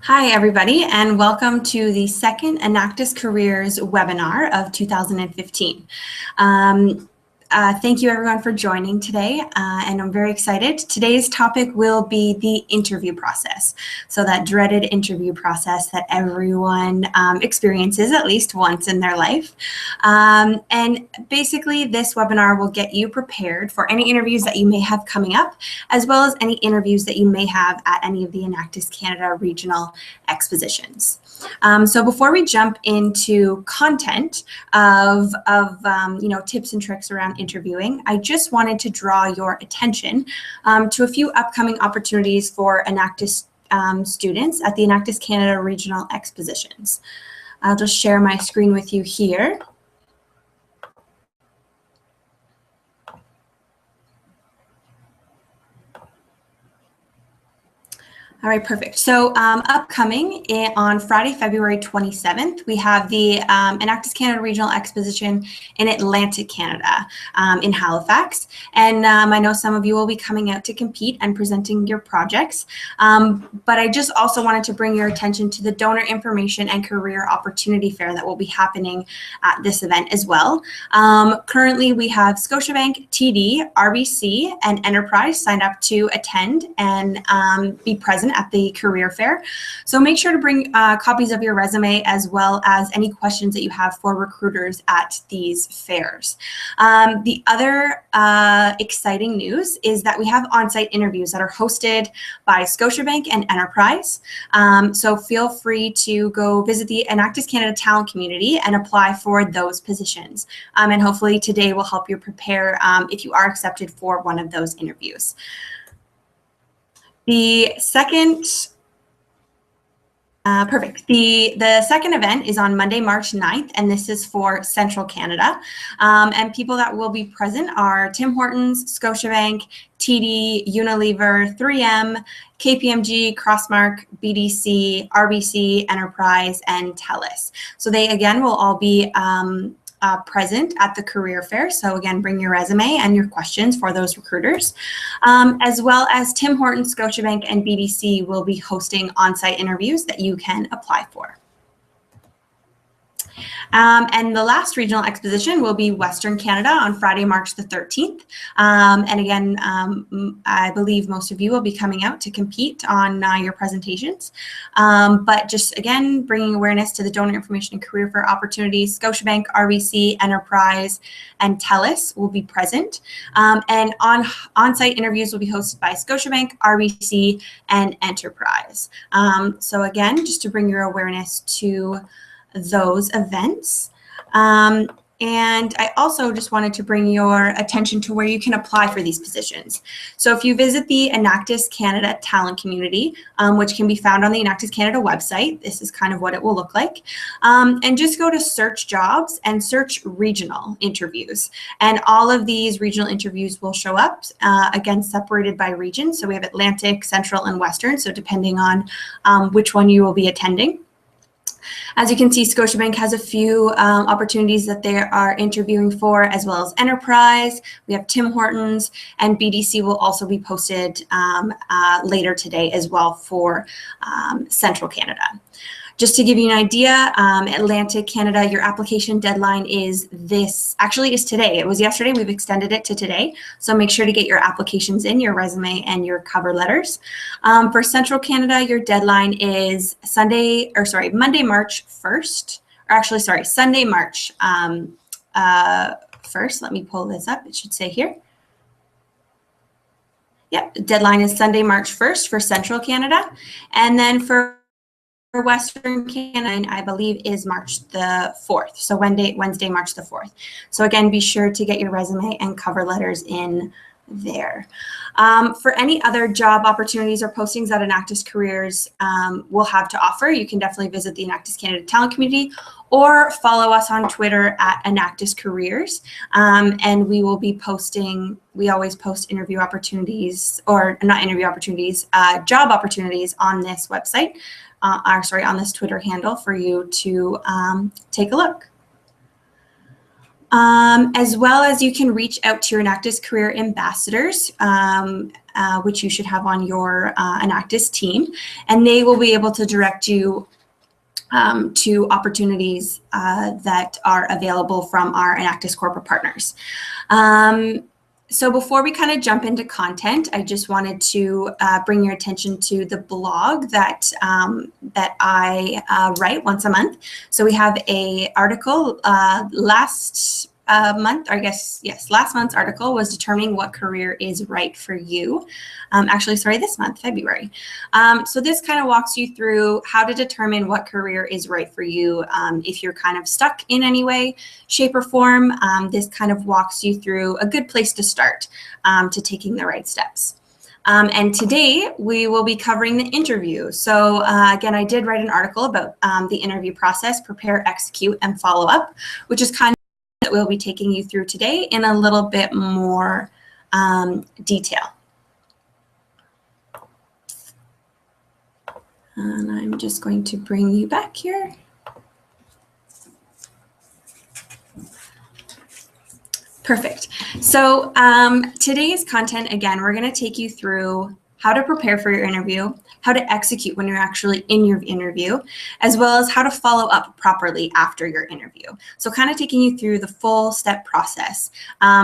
Hi, everybody, and welcome to the second Enactus Careers webinar of 2015. Thank you, everyone, for joining today, and I'm very excited. Today's topic will be the interview process, so that dreaded interview process that everyone experiences at least once in their life. And basically, this webinar will get you prepared for any interviews that you may have coming up, as well as any interviews that you may have at any of the Enactus Canada regional expositions. So before we jump into content of tips and tricks around interviewing, I just wanted to draw your attention to a few upcoming opportunities for Enactus students at the Enactus Canada regional expositions. I'll just share my screen with you here. All right, perfect. So upcoming on Friday, February 27th, we have the Enactus Canada Regional Exposition in Atlantic Canada in Halifax. And I know some of you will be coming out to compete and presenting your projects. But I just also wanted to bring your attention to the Donor Information and Career Opportunity Fair that will be happening at this event as well. Currently, we have Scotiabank, TD, RBC, and Enterprise signed up to attend and be present at the career fair. So make sure to bring copies of your resume as well as any questions that you have for recruiters at these fairs. The other exciting news is that we have on-site interviews that are hosted by Scotiabank and Enterprise. So feel free to go visit the Enactus Canada talent community and apply for those positions. And hopefully today will help you prepare if you are accepted for one of those interviews. The second, The second event is on Monday, March 9th, and this is for Central Canada. And people that will be present are Tim Hortons, Scotiabank, TD, Unilever, 3M, KPMG, Crossmark, BDC, RBC, Enterprise, and TELUS. So they, again, will all be present at the career fair. So again, bring your resume and your questions for those recruiters, as well as Tim Hortons, Scotiabank, and BDC will be hosting on-site interviews that you can apply for. And the last regional exposition will be Western Canada on Friday, March the 13th. And again, I believe most of you will be coming out to compete on your presentations. But just again, bringing awareness to the Donor Information and Career Fair opportunities, Scotiabank, RBC, Enterprise, and TELUS will be present. And on-site interviews will be hosted by Scotiabank, RBC, and Enterprise. So again, just to bring your awareness to those events. And I also just wanted to bring your attention to where you can apply for these positions. So if you visit the Enactus Canada talent community, which can be found on the Enactus Canada website, this is kind of what it will look like. And just go to search jobs and search regional interviews. And all of these regional interviews will show up, again, separated by region. So we have Atlantic, Central, and Western. So depending on which one you will be attending. As you can see, Scotiabank has a few opportunities that they are interviewing for, as well as Enterprise. We have Tim Hortons, and BDC will also be posted later today as well for Central Canada. Just to give you an idea, Atlantic Canada, your application deadline is today. It was yesterday. We've extended it to today. So make sure to get your applications in, your resume, and your cover letters. For Central Canada, your deadline is Monday, March 1st. Or actually, sorry, Sunday, March 1st. Let me pull this up. It should say here. Yep, the deadline is Sunday, March 1st for Central Canada. And then for Western Canada, I believe, is March the 4th. So Wednesday, March the 4th. So again, be sure to get your resume and cover letters in there. For any other job opportunities or postings that Enactus Careers will have to offer, you can definitely visit the Enactus Canada talent community or follow us on Twitter at Enactus Careers. And we will be posting, we always post interview opportunities, or not interview opportunities, job opportunities on this website. On this Twitter handle for you to take a look. As well as you can reach out to your Enactus Career Ambassadors, which you should have on your Enactus team, and they will be able to direct you to opportunities that are available from our Enactus corporate partners. So before we kind of jump into content, I just wanted to bring your attention to the blog that that I write once a month. So we have a article last month, or I guess, yes, last month's article was determining what career is right for you. Actually, sorry, this month, February. So this kind of walks you through how to determine what career is right for you. If you're kind of stuck in any way, shape, or form, this kind of walks you through a good place to start to taking the right steps. And today we will be covering the interview. So again, I did write an article about the interview process, prepare, execute, and follow up, which is kind of that we'll be taking you through today in a little bit more detail. And I'm just going to bring you back here. Perfect. So today's content, again, we're going to take you through how to prepare for your interview, how to execute when you're actually in your interview, as well as how to follow up properly after your interview. So kind of taking you through the full step process.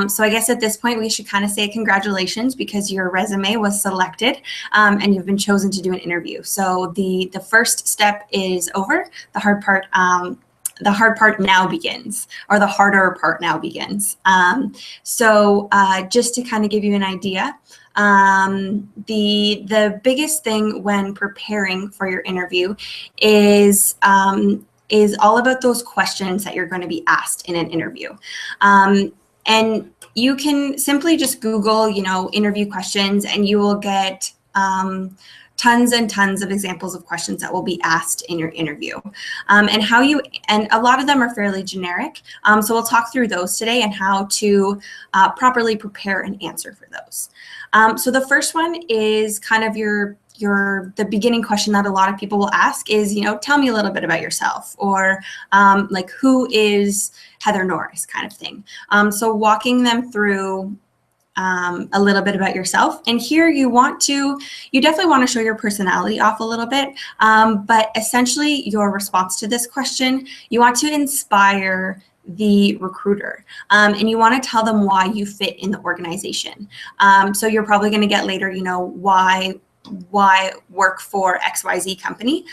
So I guess at this point, we should kind of say congratulations because your resume was selected and you've been chosen to do an interview. So the first step is over. The hard part now begins, or the harder part now begins. So just to kind of give you an idea, the biggest thing when preparing for your interview is all about those questions that you're going to be asked in an interview. And you can simply just Google, interview questions, and you will get tons and tons of examples of questions that will be asked in your interview. And a lot of them are fairly generic. So we'll talk through those today and how to properly prepare and answer for those. So the first one is kind of the beginning question that a lot of people will ask is, tell me a little bit about yourself, or like, who is Heather Norris, kind of thing. So walking them through a little bit about yourself. And here you definitely want to show your personality off a little bit, but essentially your response to this question, you want to inspire the recruiter, and you want to tell them why you fit in the organization. So you're probably going to get later, why work for XYZ company.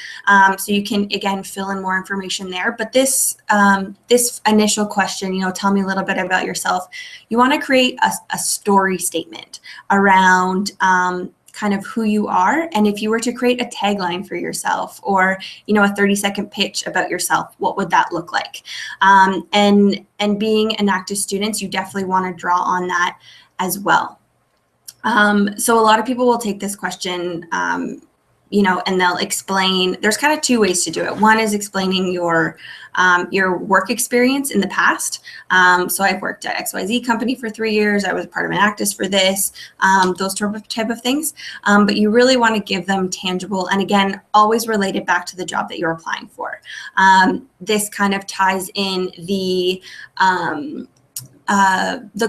So you can, again, fill in more information there. But this initial question, tell me a little bit about yourself. You want to create a story statement around kind of who you are. And if you were to create a tagline for yourself, or, a 30-second pitch about yourself, what would that look like? And being Enactus students, you definitely want to draw on that as well. So a lot of people will take this question, and they'll explain. There's kind of two ways to do it. One is explaining your work experience in the past. So I've worked at XYZ company for 3 years. I was part of Enactus for this, those type of things. But you really want to give them tangible, and again, always related back to the job that you're applying for. This kind of ties in the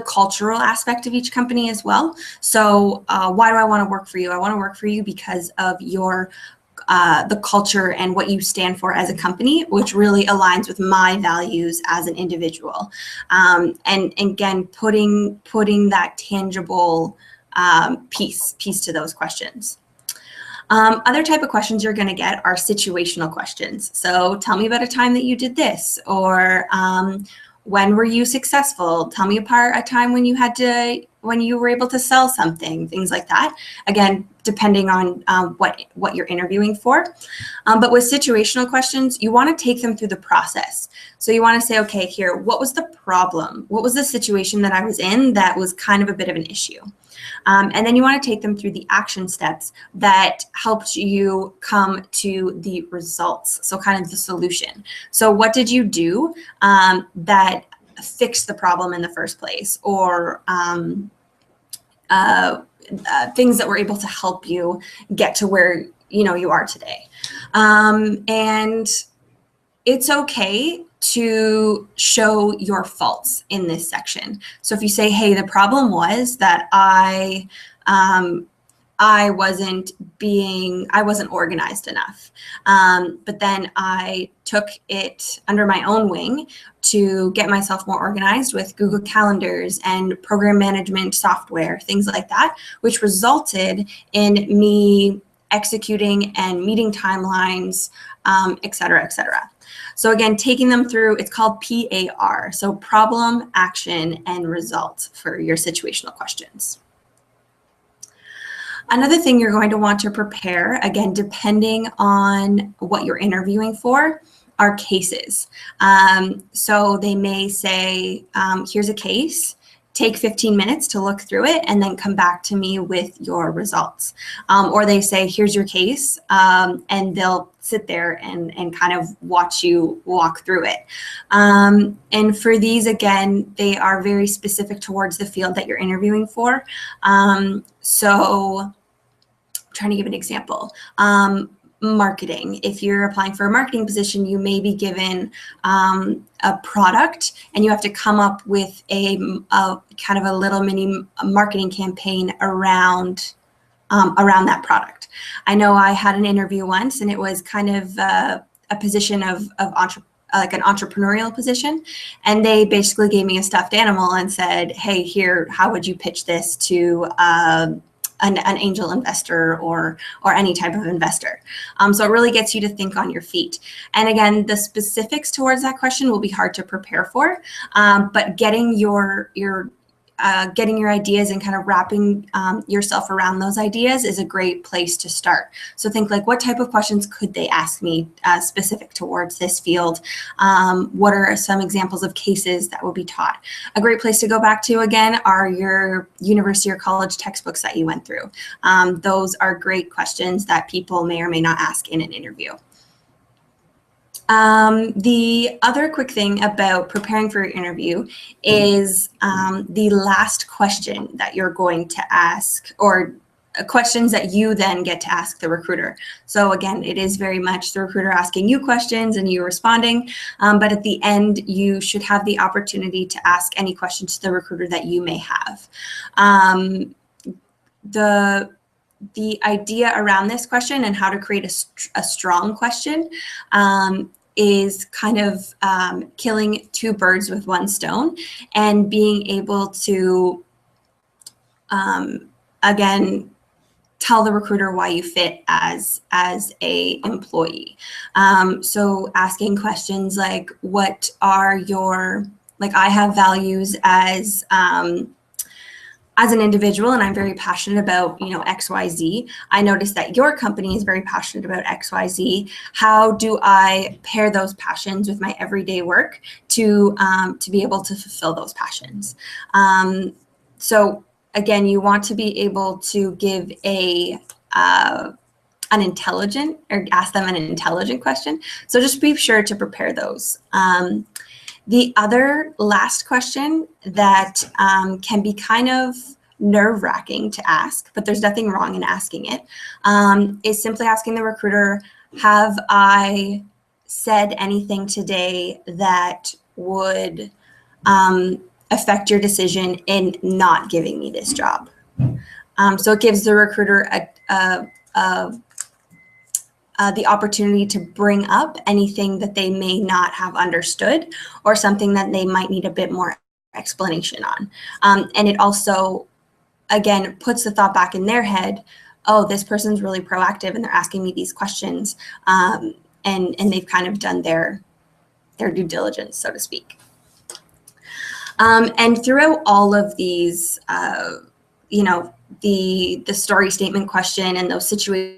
cultural aspect of each company as well. So why do I want to work for you? I want to work for you because of your the culture and what you stand for as a company, which really aligns with my values as an individual. And again, putting that tangible piece to those questions. Other type of questions you're going to get are situational questions. So tell me about a time that you did this, or when were you successful? Tell me about a time when you were able to sell something, things like that. Again, depending on what you're interviewing for. But with situational questions, you want to take them through the process. So you want to say, okay, here, what was the problem? What was the situation that I was in that was kind of a bit of an issue? And then you want to take them through the action steps that helped you come to the results. So kind of the solution. So what did you do that fixed the problem in the first place, or things that were able to help you get to where you are today. And it's okay to show your faults in this section. So if you say, hey, the problem was that I wasn't organized enough. But then I took it under my own wing to get myself more organized with Google Calendars and program management software, things like that, which resulted in me executing and meeting timelines, et cetera, et cetera. So again, taking them through, it's called PAR, so problem, action, and result for your situational questions. Another thing you're going to want to prepare, again, depending on what you're interviewing for, are cases. So they may say, here's a case, take 15 minutes to look through it, and then come back to me with your results. Or they say, here's your case, and they'll sit there and kind of watch you walk through it. And for these, again, they are very specific towards the field that you're interviewing for. So I'm trying to give an example. Marketing. If you're applying for a marketing position, you may be given a product, and you have to come up with a kind of a little mini marketing campaign around that product. I know I had an interview once, and it was kind of a position of like an entrepreneurial position, and they basically gave me a stuffed animal and said, hey, here, how would you pitch this to an angel investor or any type of investor? So it really gets you to think on your feet. And again, the specifics towards that question will be hard to prepare for, but getting your ideas and kind of wrapping yourself around those ideas is a great place to start. So think like, what type of questions could they ask me specific towards this field? What are some examples of cases that will be taught? A great place to go back to, again, are your university or college textbooks that you went through. Those are great questions that people may or may not ask in an interview. The other quick thing about preparing for your interview is the last question that you're going to ask, or questions that you then get to ask the recruiter. So again, it is very much the recruiter asking you questions and you responding, but at the end, you should have the opportunity to ask any questions to the recruiter that you may have. The idea around this question and how to create a strong question is kind of killing two birds with one stone, and being able to, again, tell the recruiter why you fit as a employee. So asking questions like, what are your, like, I have values as an individual, and I'm very passionate about, XYZ. I noticed that your company is very passionate about XYZ. How do I pair those passions with my everyday work to be able to fulfill those passions? So again, you want to be able to give an intelligent, or ask them an intelligent question. So just be sure to prepare those. The other last question that can be kind of nerve-wracking to ask, but there's nothing wrong in asking it, is simply asking the recruiter, have I said anything today that would affect your decision in not giving me this job? So it gives the recruiter the opportunity to bring up anything that they may not have understood, or something that they might need a bit more explanation on. And it also, again, puts the thought back in their head, oh, this person's really proactive and they're asking me these questions, and they've kind of done their due diligence, so to speak. And throughout all of these, the story statement question and those situations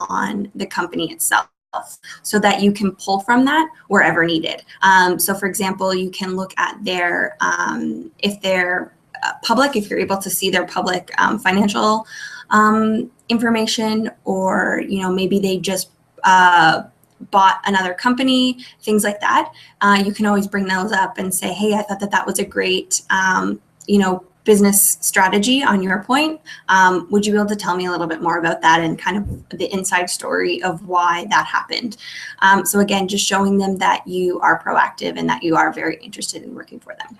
on the company itself, so that you can pull from that wherever needed. So for example, you can look at their, if they're public, if you're able to see their public financial information, or maybe they just bought another company, things like that. You can always bring those up and say, hey, I thought that was a great business strategy on your point. Would you be able to tell me a little bit more about that and kind of the inside story of why that happened? So again, just showing them that you are proactive and that you are very interested in working for them.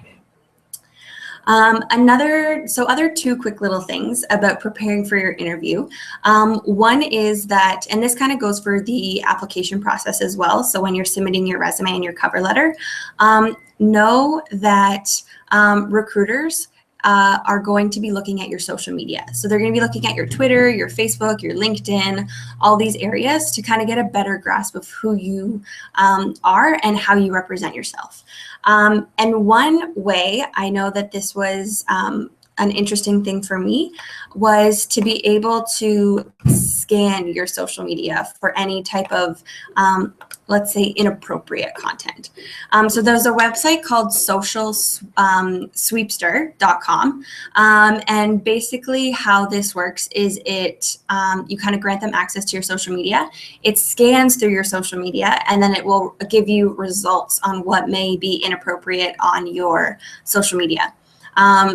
Other two quick little things about preparing for your interview. One is that, and this kind of goes for the application process as well. So when you're submitting your resume and your cover letter, know that recruiters are going to be looking at your social media. So they're going to be looking at your Twitter, your Facebook, your LinkedIn, all these areas to kind of get a better grasp of who you are and how you represent yourself. And one way I know that this was an interesting thing for me was to be able to scan your social media for any type of let's say inappropriate content. So there's a website called socialsweepster.com. And basically how this works is you kind of grant them access to your social media. It scans through your social media and then it will give you results on what may be inappropriate on your social media.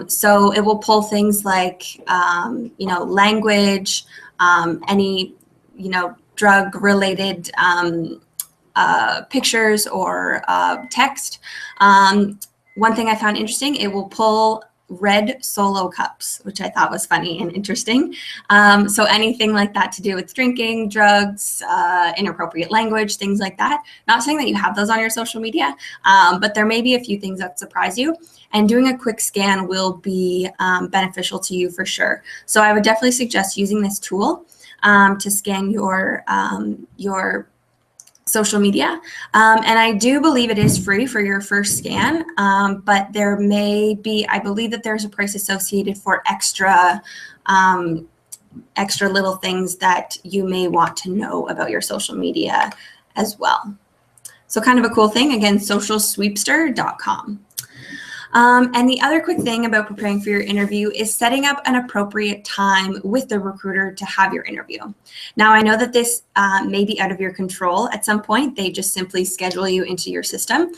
So it will pull things like, language, any, drug related pictures or text. One thing I found interesting, it will pull red Solo cups, which I thought was funny and interesting. So anything like that to do with drinking, drugs, inappropriate language, things like that. Not saying that you have those on your social media, but there may be a few things that surprise you. And doing a quick scan will be beneficial to you for sure. So I would definitely suggest using this tool to scan your social media. And I do believe it is free for your first scan, but there may be, I believe that there's a price associated for extra little things that you may want to know about your social media as well. So kind of a cool thing, again, socialsweepster.com. And the other quick thing about preparing for your interview is setting up an appropriate time with the recruiter to have your interview. Now, I know that this may be out of your control at some point. They just simply schedule you into their system.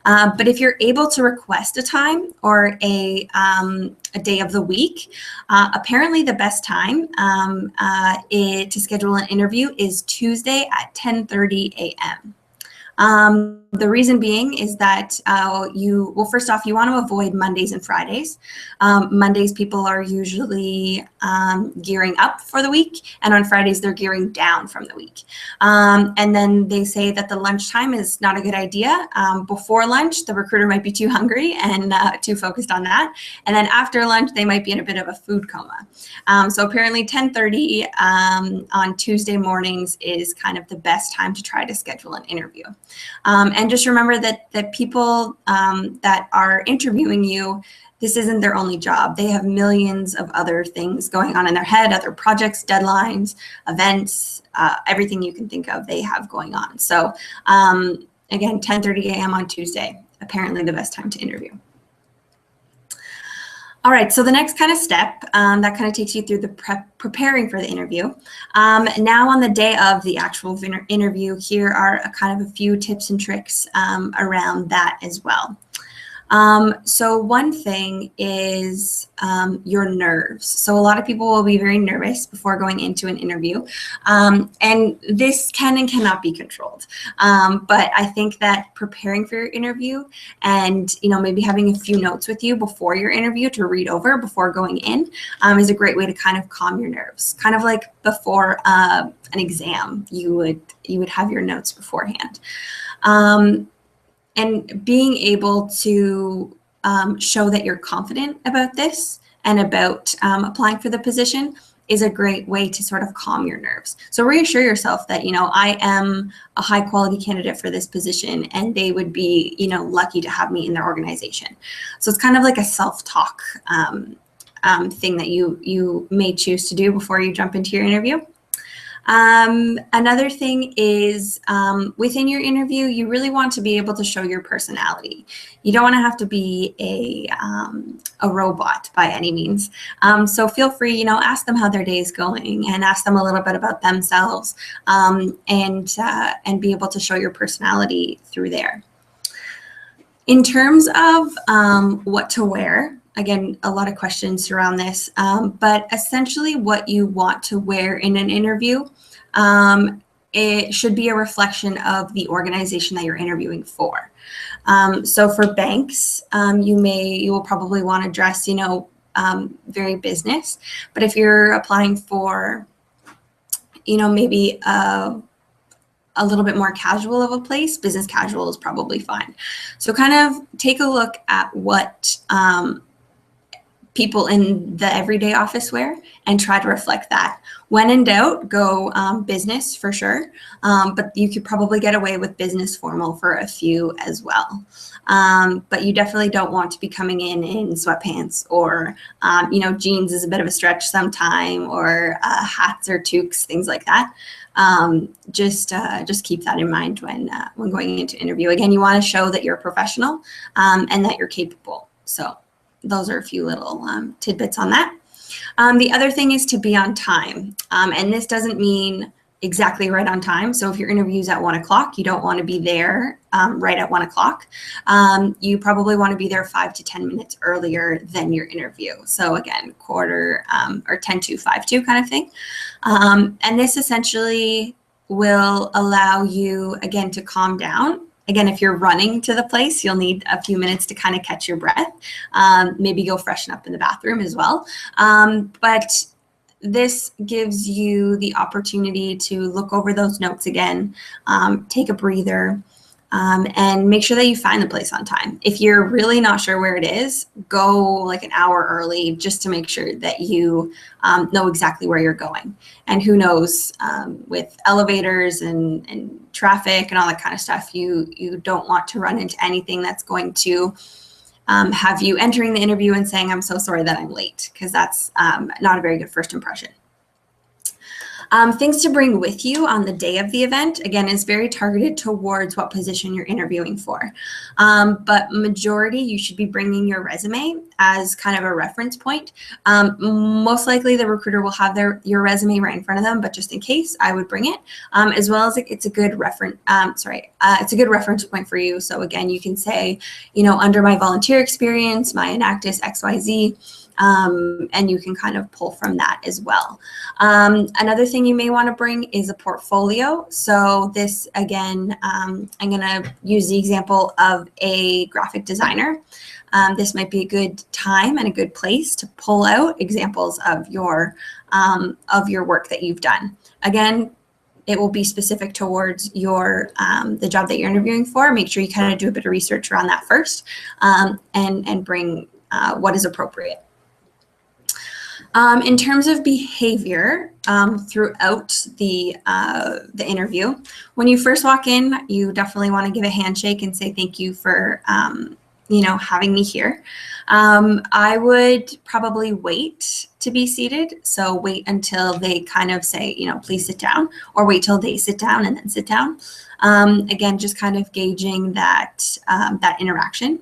But if you're able to request a time or a day of the week, apparently the best time to schedule an interview is Tuesday at 10:30 a.m. The reason being is that first off, you want to avoid Mondays and Fridays. Mondays, people are usually gearing up for the week, and on Fridays, they're gearing down from the week. And then they say that the lunchtime is not a good idea. Before lunch, the recruiter might be too hungry and too focused on that. And then after lunch, they might be in a bit of a food coma. So apparently 10:30 on Tuesday mornings is kind of the best time to try to schedule an interview. And just remember that people that are interviewing you, this isn't their only job. They have millions of other things going on in their head, other projects, deadlines, events, everything you can think of they have going on. So again, 10:30 a.m. on Tuesday, apparently the best time to interview. All right, so the next kind of step that kind of takes you through the preparing for the interview. Now on the day of the actual interview, here are kind of a few tips and tricks around that as well. So one thing is your nerves. So a lot of people will be very nervous before going into an interview, and this can and cannot be controlled. But I think that preparing for your interview and maybe having a few notes with you before your interview to read over before going in is a great way to kind of calm your nerves. Kind of like before an exam, you would have your notes beforehand. And being able to show that you're confident about this and about applying for the position is a great way to sort of calm your nerves. So reassure yourself that, I am a high quality candidate for this position and they would be, lucky to have me in their organization. So it's kind of like a self-talk thing that you may choose to do before you jump into your interview. Another thing is within your interview, you really want to be able to show your personality. You don't want to have to be a robot by any means. So feel free, ask them how their day is going and ask them a little bit about themselves and be able to show your personality through there. In terms of what to wear, again, a lot of questions around this, but essentially what you want to wear in an interview, it should be a reflection of the organization that you're interviewing for. So for banks, you will probably want to dress, very business, but if you're applying for, maybe a little bit more casual of a place, business casual is probably fine. So kind of take a look at what people in the everyday office wear and try to reflect that. When in doubt, go business for sure, but you could probably get away with business formal for a few as well. But you definitely don't want to be coming in sweatpants or, jeans is a bit of a stretch sometime, or hats or toques, things like that. Just keep that in mind when going into interview. Again, you want to show that you're a professional and that you're capable. So those are a few little tidbits on that. The other thing is to be on time. And this doesn't mean exactly right on time. So if your interview's at 1 o'clock, you don't want to be there right at 1 o'clock. You probably want to be there 5 to 10 minutes earlier than your interview. So again, quarter or 10 to 5 to kind of thing. And this essentially will allow you, again, to calm down. Again, if you're running to the place, you'll need a few minutes to kind of catch your breath. Maybe go freshen up in the bathroom as well. But this gives you the opportunity to look over those notes again, take a breather, and make sure that you find the place on time. If you're really not sure where it is, go like an hour early just to make sure that you know exactly where you're going. And who knows, with elevators and traffic and all that kind of stuff, you don't want to run into anything that's going to have you entering the interview and saying, I'm so sorry that I'm late, because that's not a very good first impression. Things to bring with you on the day of the event, again, is very targeted towards what position you're interviewing for. But majority, you should be bringing your resume as kind of a reference point. Most likely the recruiter will have your resume right in front of them, but just in case, I would bring it, as well as it's a good reference. It's a good reference point for you. So again, you can say, under my volunteer experience, my Enactus XYZ. And you can kind of pull from that as well. Another thing you may want to bring is a portfolio. So this, again, I'm going to use the example of a graphic designer. This might be a good time and a good place to pull out examples of your work that you've done. Again, it will be specific towards your the job that you're interviewing for. Make sure you kind of do a bit of research around that first, and bring what is appropriate. In terms of behavior throughout the interview, when you first walk in, you definitely want to give a handshake and say thank you for having me here. I would probably wait to be seated. So wait until they kind of say, please sit down, or wait till they sit down and then sit down. Again, just kind of gauging that interaction.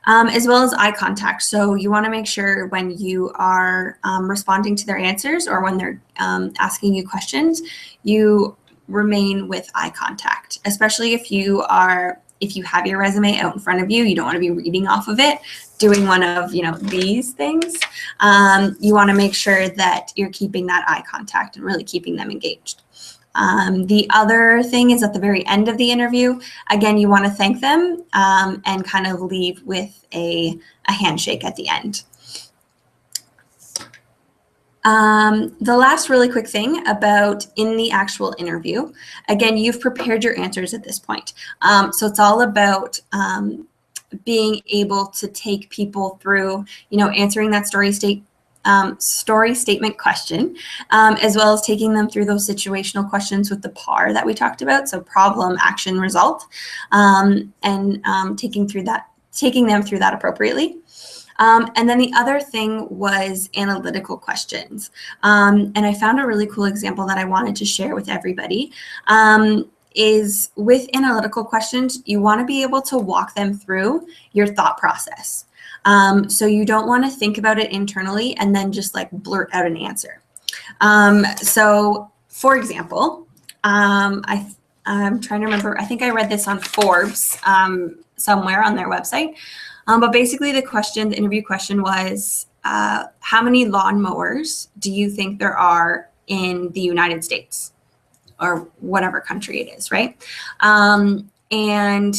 As well as eye contact. So you want to make sure when you are responding to their answers, or when they're asking you questions, you remain with eye contact, especially if you have your resume out in front of you. You don't want to be reading off of it, doing one of these things. You want to make sure that you're keeping that eye contact and really keeping them engaged. The other thing is, at the very end of the interview, again, you want to thank them and kind of leave with a handshake at the end. The last really quick thing about in the actual interview, again, you've prepared your answers at this point. So it's all about being able to take people through, answering that story statement question, as well as taking them through those situational questions with the PAR that we talked about. So problem, action, result, and taking them through that appropriately. And then the other thing was analytical questions. And I found a really cool example that I wanted to share with everybody. Is with analytical questions, you want to be able to walk them through your thought process. So you don't want to think about it internally and then just like blurt out an answer. So for example, I'm trying to remember, I think I read this on Forbes somewhere on their website. But basically the interview question was, how many lawnmowers do you think there are in the United States or whatever country it is, right? And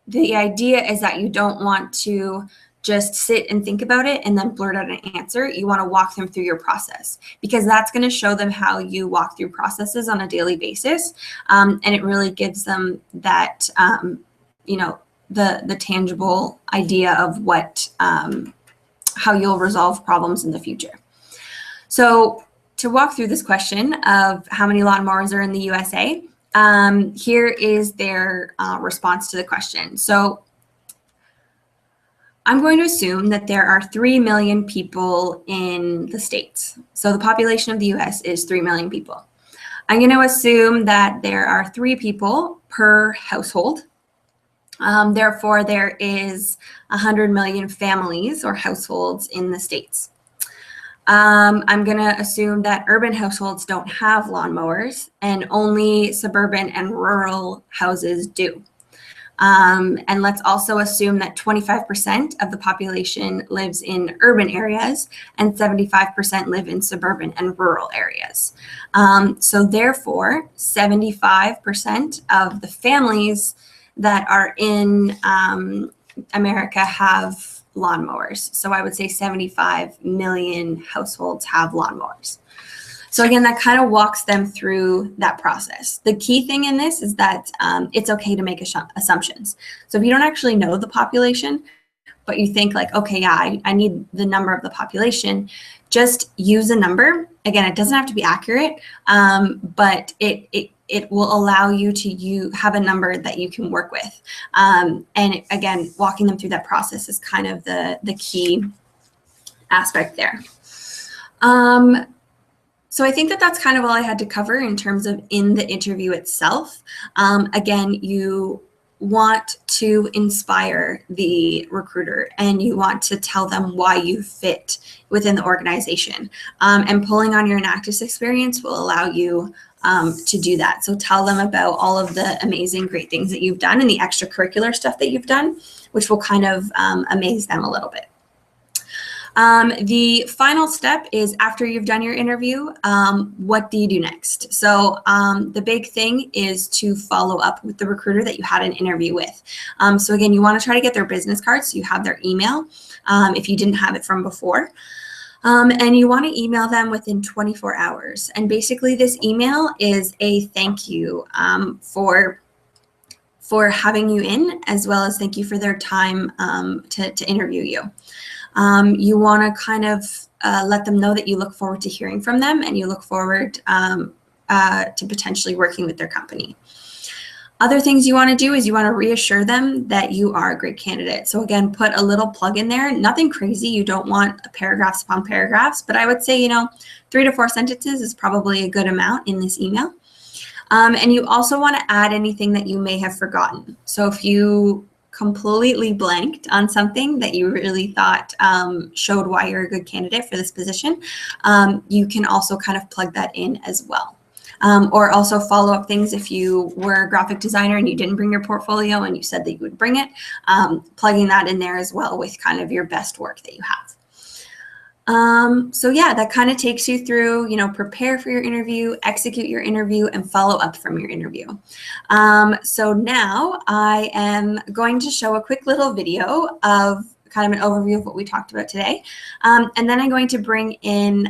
the idea is that you don't want to just sit and think about it and then blurt out an answer. You want to walk them through your process, because that's going to show them how you walk through processes on a daily basis. And it really gives them that, the tangible idea of what, how you'll resolve problems in the future. So to walk through this question of how many lawnmowers are in the USA, here is their response to the question. So I'm going to assume that there are 3 million people in the States. So the population of the US is 3 million people. I'm going to assume that there are 3 people per household. Therefore, there is 100 million families or households in the States. I'm going to assume that urban households don't have lawnmowers and only suburban and rural houses do. And let's also assume that 25% of the population lives in urban areas and 75% live in suburban and rural areas. So therefore, 75% of the families that are in America have lawnmowers. So I would say 75 million households have lawnmowers. So again, that kind of walks them through that process. The key thing in this is that it's okay to make assumptions. So if you don't actually know the population, but you think like, okay, yeah, I need the number of the population, just use a number. Again, it doesn't have to be accurate, but it will allow you to have a number that you can work with. And again, walking them through that process is kind of the key aspect there. So I think that that's kind of all I had to cover in terms of in the interview itself. Again, you want to inspire the recruiter and you want to tell them why you fit within the organization. And pulling on your Enactus experience will allow you to do that. So tell them about all of the amazing, great things that you've done and the extracurricular stuff that you've done, which will kind of amaze them a little bit. The final step is after you've done your interview, what do you do next? So the big thing is to follow up with the recruiter that you had an interview with. So again, you want to try to get their business card so you have their email if you didn't have it from before. And you want to email them within 24 hours. And basically this email is a thank you for having you in, as well as thank you for their time to interview you. You want to kind of let them know that you look forward to hearing from them and you look forward to potentially working with their company. Other things you want to do is you want to reassure them that you are a great candidate. So again, put a little plug in there, nothing crazy. You don't want paragraphs upon paragraphs, but I would say, 3 to 4 sentences is probably a good amount in this email. And you also want to add anything that you may have forgotten. So if you completely blanked on something that you really thought showed why you're a good candidate for this position, you can also kind of plug that in as well. Or also follow up things if you were a graphic designer and you didn't bring your portfolio and you said that you would bring it, plugging that in there as well with kind of your best work that you have. So yeah, that kind of takes you through, prepare for your interview, execute your interview, and follow up from your interview. So now I am going to show a quick little video of kind of an overview of what we talked about today. And then I'm going to bring in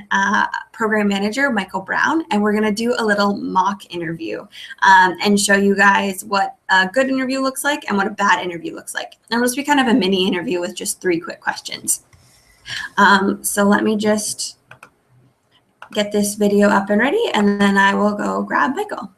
program manager, Michael Brown, and we're going to do a little mock interview and show you guys what a good interview looks like and what a bad interview looks like. And it'll just be kind of a mini interview with just 3 quick questions. So let me just get this video up and ready, and then I will go grab Michael.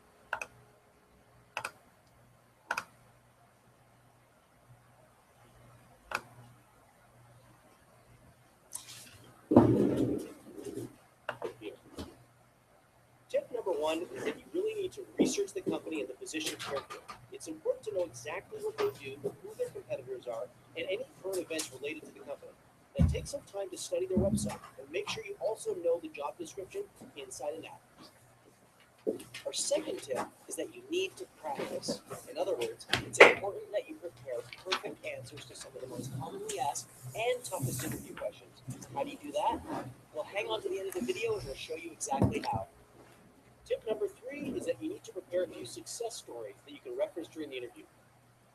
Tip number 1 is that you really need to research the company and the position carefully. It's important to know exactly what they do, who their competitors are, and any current events related to the company. Then take some time to study their website and make sure you also know the job description inside and out. Our second tip is that you need to practice. In other words, it's important that you prepare prepare perfect answers to some of the most commonly asked and toughest interview questions. How do you do that? Well, hang on to the end of the video and we'll show you exactly how. Tip number 3 is that you need to prepare a few success stories that you can reference during the interview.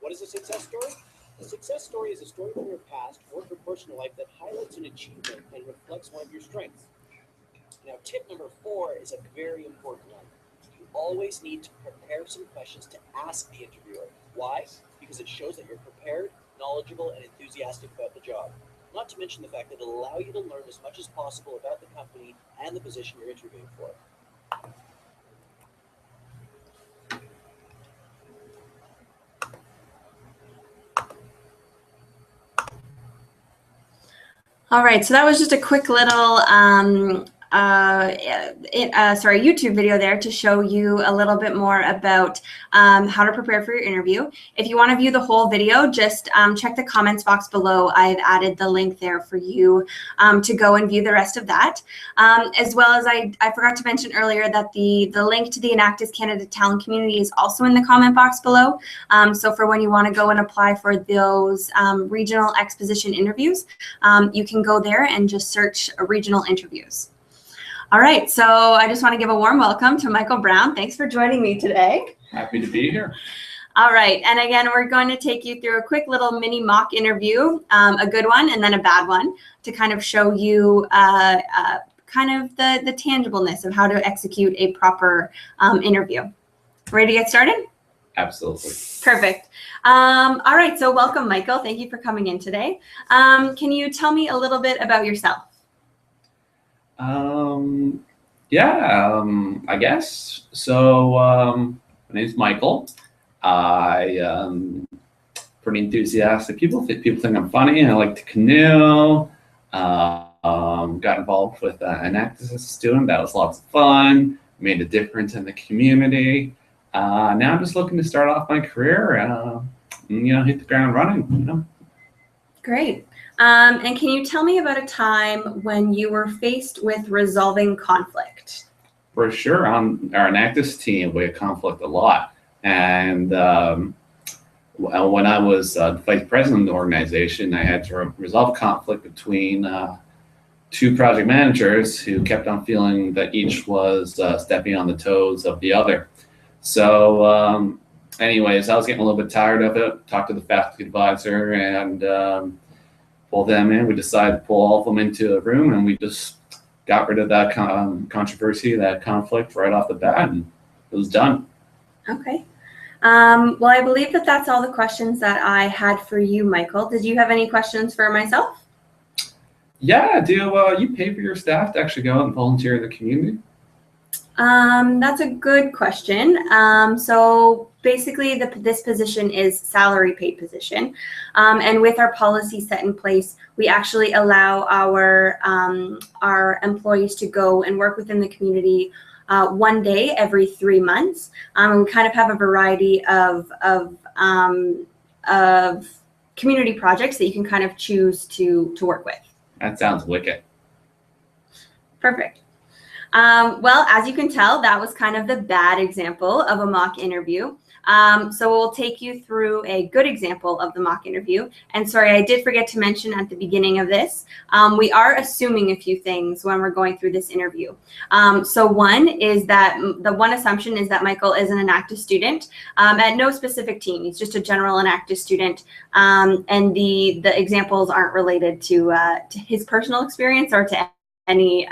What is a success story? A success story is a story from your past, work, or personal life that highlights an achievement and reflects one of your strengths. Now, tip number 4 is a very important one. You always need to prepare some questions to ask the interviewer. Why? Because it shows that you're prepared, knowledgeable, and enthusiastic about the job. Not to mention the fact that it'll allow you to learn as much as possible about the company and the position you're interviewing for. All right, so that was just a quick little YouTube video there to show you a little bit more about how to prepare for your interview. If you want to view the whole video, just check the comments box below. I've added the link there for you to go and view the rest of that. As well as I forgot to mention earlier that the link to the Enactus Canada Talent Community is also in the comment box below. So for when you want to go and apply for those regional exposition interviews, you can go there and just search regional interviews. All right, so I just want to give a warm welcome to Michael Brown. Thanks for joining me today. Happy to be here. All right, and again, we're going to take you through a quick little mini mock interview, a good one and then a bad one, to kind of show you kind of the tangibleness of how to execute a proper interview. Ready to get started? Absolutely. Perfect. All right, so welcome, Michael. Thank you for coming in today. Can you tell me a little bit about yourself? I guess. So my name's Michael. Pretty enthusiastic. People think I'm funny. I like to canoe. Got involved with Enactus as a student. That was lots of fun. Made a difference in the community. Now I'm just looking to start off my career and, hit the ground running. Great. And can you tell me about a time when you were faced with resolving conflict? For sure. On our Enactus team, we had conflict a lot. And when I was vice president of the organization, I had to resolve conflict between 2 project managers who kept on feeling that each was stepping on the toes of the other. So anyways, I was getting a little bit tired of it. Talked to the faculty advisor and pulled them in. We decided to pull all of them into a room, and we just got rid of that controversy, that conflict right off the bat, and it was done. Okay. Well, I believe that that's all the questions that I had for you, Michael. Did you have any questions for myself? Yeah, do you pay for your staff to actually go out and volunteer in the community? That's a good question. So basically, this position is salary paid position. And with our policy set in place, we actually allow our employees to go and work within the community 1 day every 3 months. And we kind of have a variety of community projects that you can kind of choose to work with. That sounds wicked. Perfect. Well, as you can tell, that was kind of the bad example of a mock interview. So we'll take you through a good example of the mock interview. And sorry, I did forget to mention at the beginning of this, we are assuming a few things when we're going through this interview. So one is that the one assumption is that Michael is an Enactus student at no specific team. He's just a general Enactus student. And the examples aren't related to his personal experience or to any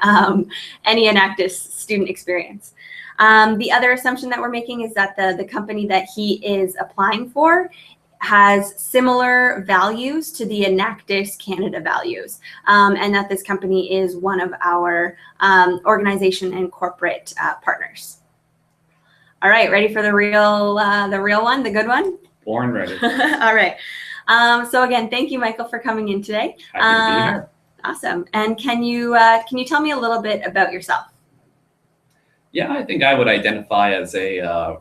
Enactus student experience. The other assumption that we're making is that the company that he is applying for has similar values to the Enactus Canada values, and that this company is one of our organization and corporate partners. All right, ready for the real one, the good one? Born ready. All right. So again, thank you, Michael, for coming in today. Happy to be here. Awesome. And can you tell me a little bit about yourself? Yeah, I think I would identify as a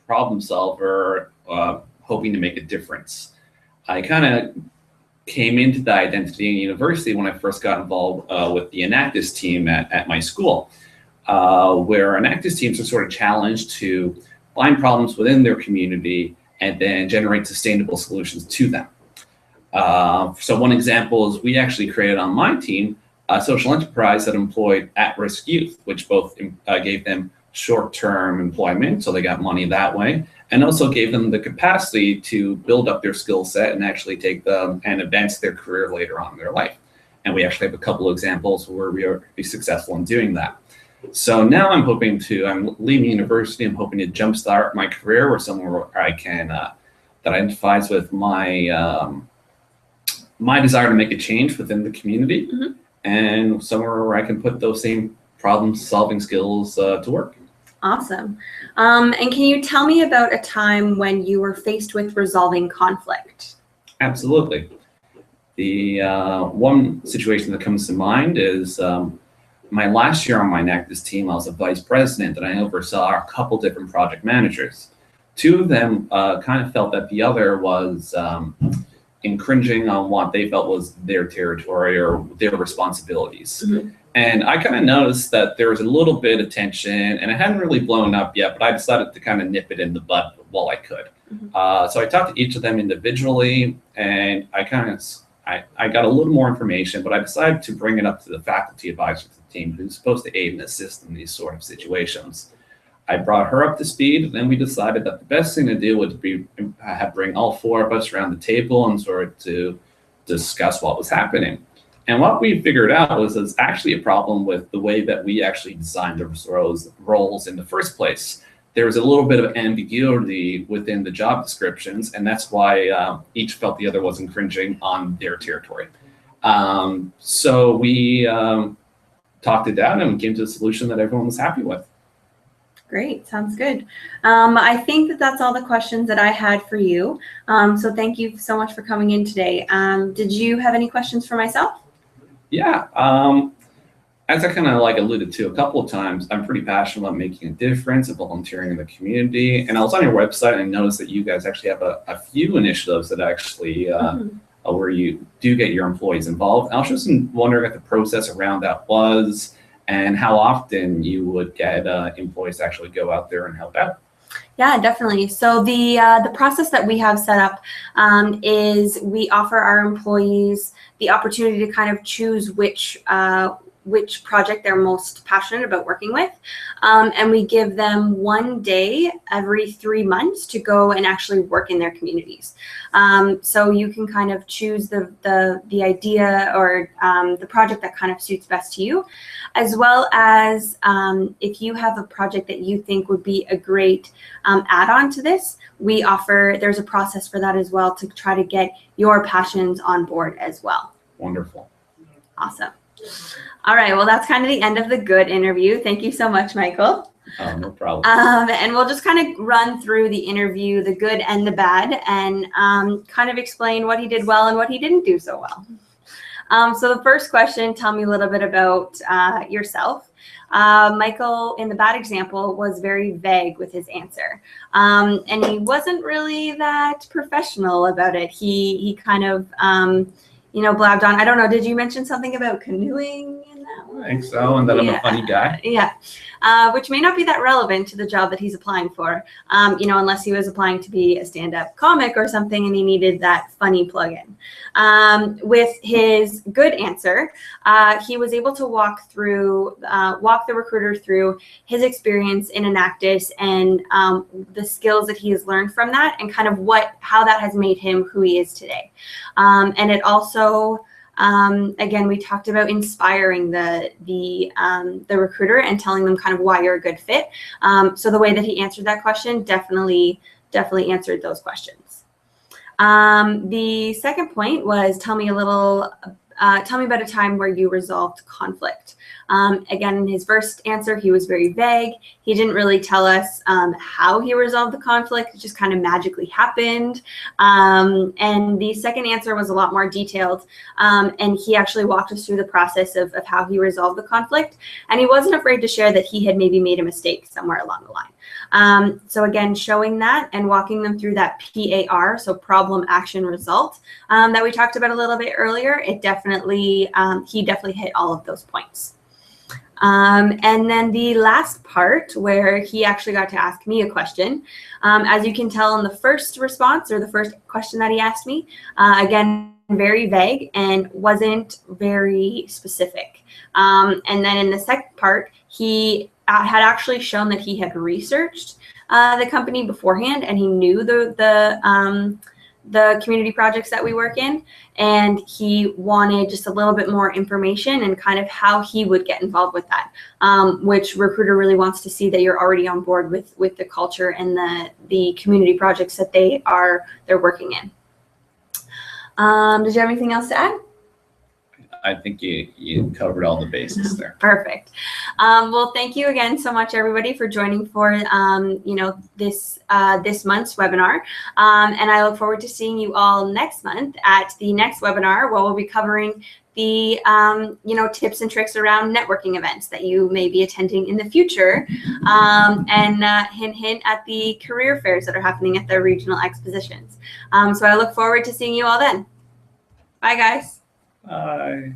problem solver, hoping to make a difference. I kind of came into the identity in university when I first got involved with the Enactus team at my school, where Enactus teams are sort of challenged to find problems within their community and then generate sustainable solutions to them. So one example is we actually created on my team a social enterprise that employed at-risk youth, which both gave them short-term employment, so they got money that way, and also gave them the capacity to build up their skill set and actually take them and advance their career later on in their life. And we actually have a couple of examples where we are successful in doing that. So now I'm leaving university, I'm hoping to jumpstart my career or somewhere where I can, that identifies with my, my desire to make a change within the community, and somewhere where I can put those same problem-solving skills to work. Awesome. And can you tell me about a time when you were faced with resolving conflict? Absolutely. The one situation that comes to mind is my last year on my Enactus team, I was a vice president, and I oversaw a couple different project managers. Two of them kind of felt that the other was infringing on what they felt was their territory or their responsibilities. And I kind of noticed that there was a little bit of tension, and it hadn't really blown up yet, but I decided to kind of nip it in the bud while I could. So I talked to each of them individually, and I got a little more information, but I decided to bring it up to the faculty advisor to the team, who's supposed to aid and assist in these sort of situations. I brought her up to speed, and then we decided that the best thing to do would be bring all four of us around the table and sort of to discuss what was happening. And what we figured out was there's actually a problem with the way that we actually designed the roles in the first place. There was a little bit of ambiguity within the job descriptions, and that's why each felt the other was infringing on their territory. So we talked it out and came to a solution that everyone was happy with. Great, sounds good. I think that that's all the questions that I had for you. So thank you so much for coming in today. Did you have any questions for myself? Yeah, as I kind of alluded to a couple of times, I'm pretty passionate about making a difference and volunteering in the community. And I was on your website and I noticed that you guys actually have a few initiatives that actually where you do get your employees involved. I was just wondering what the process around that was and how often you would get employees to actually go out there and help out. Yeah, definitely. So the process that we have set up is we offer our employees the opportunity to kind of choose which project they're most passionate about working with. And we give them 1 day every 3 months to go and actually work in their communities. So you can kind of choose the idea or the project that kind of suits best to you, as well as if you have a project that you think would be a great add-on to this, there's a process for that as well to try to get your passions on board as well. Wonderful. Awesome. All right, well, that's kind of the end of the good interview. Thank you so much, Michael. No problem. And we'll just kind of run through the interview, the good and the bad, and kind of explain what he did well and what he didn't do so well. So the first question, tell me a little bit about yourself. Michael, in the bad example, was very vague with his answer. And he wasn't really that professional about it. He kind of, blabbed on. I don't know. Did you mention something about canoeing in that one? I think so, and that I'm a funny guy. Yeah, which may not be that relevant to the job that he's applying for, unless he was applying to be a stand-up comic or something and he needed that funny plug-in. With his good answer, he was able to walk the recruiter through his experience in Enactus and the skills that he has learned from that and kind of how that has made him who he is today. And it also, again, we talked about inspiring the recruiter and telling them kind of why you're a good fit. So the way that he answered that question definitely answered those questions. The second point was tell me about a time where you resolved conflict. Again, in his first answer, he was very vague. He didn't really tell us how he resolved the conflict. It just kind of magically happened. And the second answer was a lot more detailed. And he actually walked us through the process of how he resolved the conflict. And he wasn't afraid to share that he had maybe made a mistake somewhere along the line. So again, showing that and walking them through that PAR, so problem, action, result, that we talked about a little bit earlier, he definitely hit all of those points. And then the last part where he actually got to ask me a question. As you can tell in the first response or the first question that he asked me, again, very vague and wasn't very specific. And then in the second part, he had actually shown that he had researched the company beforehand, and he knew the community projects that we work in, and he wanted just a little bit more information and kind of how he would get involved with that, which recruiter really wants to see that you're already on board with the culture and the community projects that they're working in. Did you have anything else to add? I think you covered all the bases there. Perfect. Well, thank you again so much, everybody, for joining for this month's webinar. And I look forward to seeing you all next month at the next webinar, where we'll be covering the tips and tricks around networking events that you may be attending in the future, and hint at the career fairs that are happening at the regional expositions. So I look forward to seeing you all then. Bye, guys. Bye.